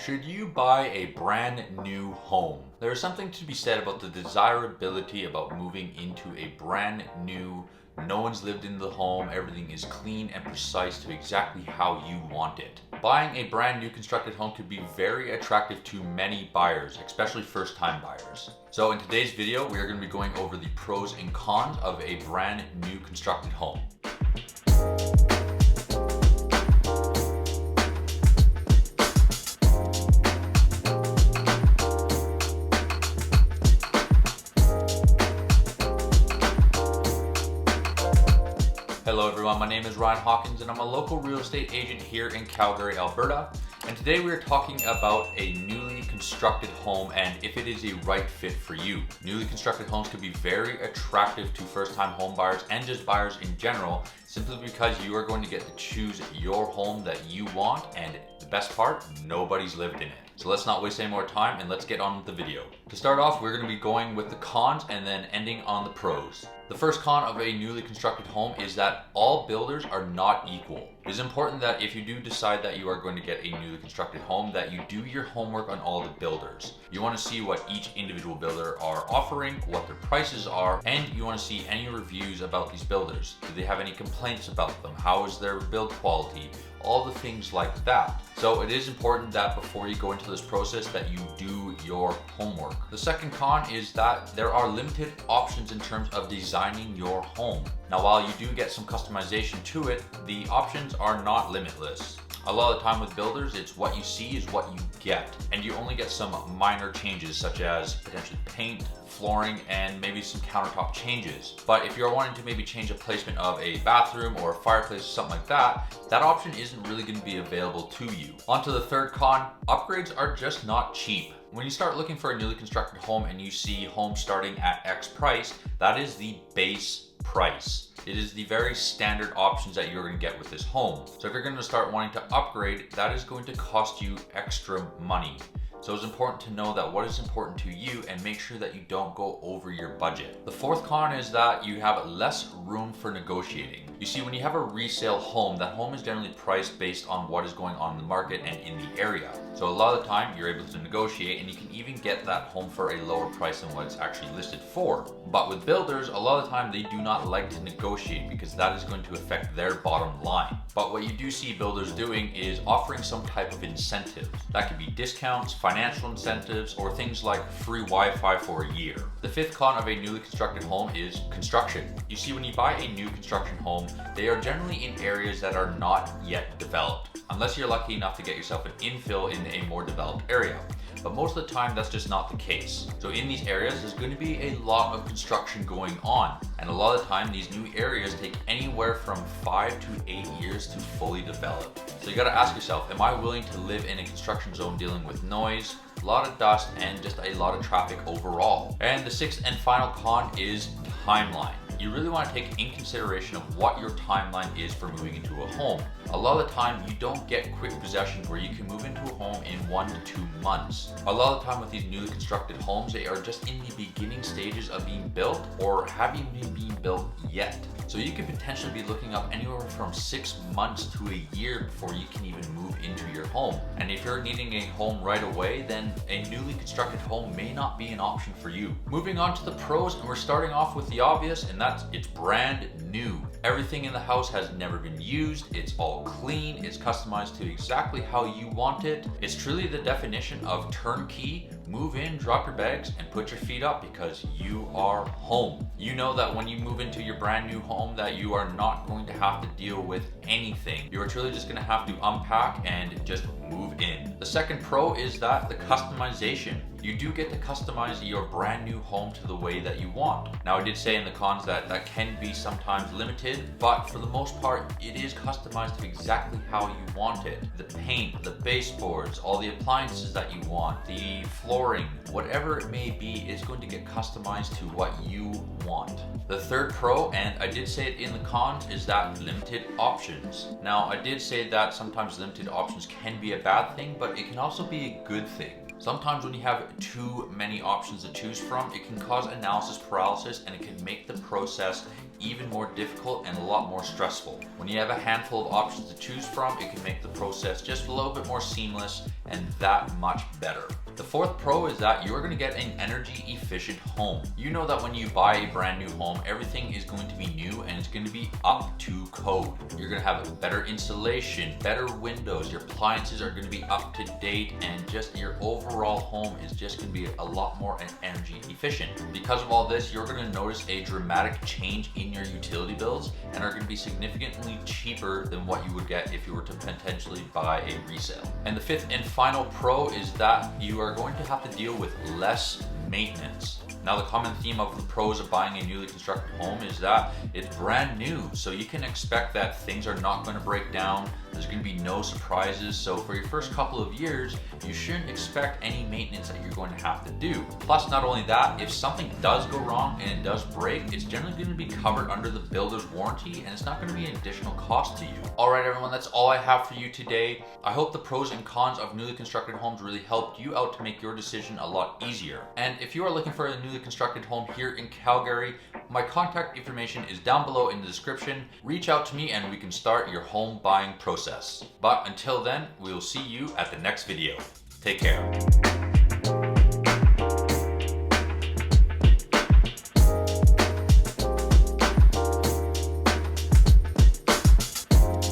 Should you buy a brand new home? There is something to be said about the desirability about moving into a brand new, no one's lived in the home, everything is clean and precise to exactly how you want it. Buying a brand new constructed home could be very attractive to many buyers, especially first-time buyers. So in today's video, we are going to be going over the pros and cons of a brand new constructed home. Hello everyone, my name is Ryan Hawkins and I'm a local real estate agent here in Calgary, Alberta. And today we are talking about a newly constructed home and if it is a right fit for you. Newly constructed homes can be very attractive to first-time home buyers and just buyers in general, simply because you are going to get to choose your home that you want, and the best part, nobody's lived in it. So let's not waste any more time and let's get on with the video. To start off, we're going to be going with the cons and then ending on the pros. The first con of a newly constructed home is that all builders are not equal. It is important that if you do decide that you are going to get a newly constructed home, that you do your homework on all the builders. You want to see what each individual builder are offering, what their prices are, and you want to see any reviews about these builders. Do they have any complaints about them? How is their build quality? All the things like that. So it is important that before you go into this process that you do your homework. The second con is that there are limited options in terms of designing your home. Now, while you do get some customization to it, the options are not limitless. A lot of the time with builders, it's what you see is what you get. And you only get some minor changes such as potentially paint, flooring, and maybe some countertop changes. But if you're wanting to maybe change a placement of a bathroom or a fireplace or something like that, that option isn't really going to be available to you. On to the third con, upgrades are just not cheap. When you start looking for a newly constructed home and you see homes starting at X price, that is the base price. It is the very standard options that you're going to get with this home. So if you're going to start wanting to upgrade, that is going to cost you extra money. So it's important to know that what is important to you and make sure that you don't go over your budget. The fourth con is that you have less room for negotiating. You see, when you have a resale home, that home is generally priced based on what is going on in the market and in the area. So a lot of the time you're able to negotiate and you can even get that home for a lower price than what it's actually listed for. But with builders, a lot of the time they do not like to negotiate because that is going to affect their bottom line. But what you do see builders doing is offering some type of incentive. That could be discounts, financial incentives, or things like free Wi-Fi for a year. The fifth con of a newly constructed home is construction. You see, when you buy a new construction home, they are generally in areas that are not yet developed, unless you're lucky enough to get yourself an infill in a more developed area. But most of the time, that's just not the case. So in these areas, there's going to be a lot of construction going on. And a lot of the time, these new areas take anywhere from 5 to 8 years to fully develop. So you got to ask yourself, am I willing to live in a construction zone dealing with noise, a lot of dust, and just a lot of traffic overall? And the sixth and final con is timeline. You really want to take in consideration of what your timeline is for moving into a home. A lot of the time, you don't get quick possession where you can move into a home in 1 to 2 months. A lot of the time with these newly constructed homes, they are just in the beginning stages of being built or haven't even been built yet. So you could potentially be looking up anywhere from 6 months to a year before you can even move into your home. And if you're needing a home right away, then a newly constructed home may not be an option for you. Moving on to the pros, and we're starting off with the obvious, and that's it's brand new. Everything in the house has never been used. It's all clean. It's customized to exactly how you want it. It's truly the definition of turnkey. Move in, drop your bags, and put your feet up because you are home. You know that when you move into your brand new home that you are not going to have to deal with anything. You are truly just going to have to unpack and just move in. The second pro is that the customization. You do get to customize your brand new home to the way that you want. Now, I did say in the cons that that can be sometimes limited, but for the most part, it is customized to exactly how you want it. The paint, the baseboards, all the appliances that you want, the flooring, whatever it may be, is going to get customized to what you want. The third pro, and I did say it in the cons, is that limited options. Now, I did say that sometimes limited options can be a bad thing, but it can also be a good thing. Sometimes when you have too many options to choose from, it can cause analysis paralysis and it can make the process even more difficult and a lot more stressful. When you have a handful of options to choose from, it can make the process just a little bit more seamless and that much better. The fourth pro is that you're going to get an energy efficient home. You know that when you buy a brand new home, everything is going to be new and it's going to be up to code. You're going to have better insulation, better windows, your appliances are going to be up to date, and just your overall home is just going to be a lot more energy efficient. Because of all this, you're going to notice a dramatic change in your utility bills and are going to be significantly cheaper than what you would get if you were to potentially buy a resale. And the fifth and final pro is that you are going to have to deal with less maintenance. Now, the common theme of the pros of buying a newly constructed home is that it's brand new, so you can expect that things are not going to break down. There's going to be no surprises. So for your first couple of years, you shouldn't expect any maintenance that you're going to have to do. Plus, not only that, if something does go wrong and it does break, it's generally going to be covered under the builder's warranty and it's not going to be an additional cost to you. All right, everyone, that's all I have for you today. I hope the pros and cons of newly constructed homes really helped you out to make your decision a lot easier. And if you are looking for a newly constructed home here in Calgary, my contact information is down below in the description. Reach out to me and we can start your home buying process. But until then, we will see you at the next video. Take care.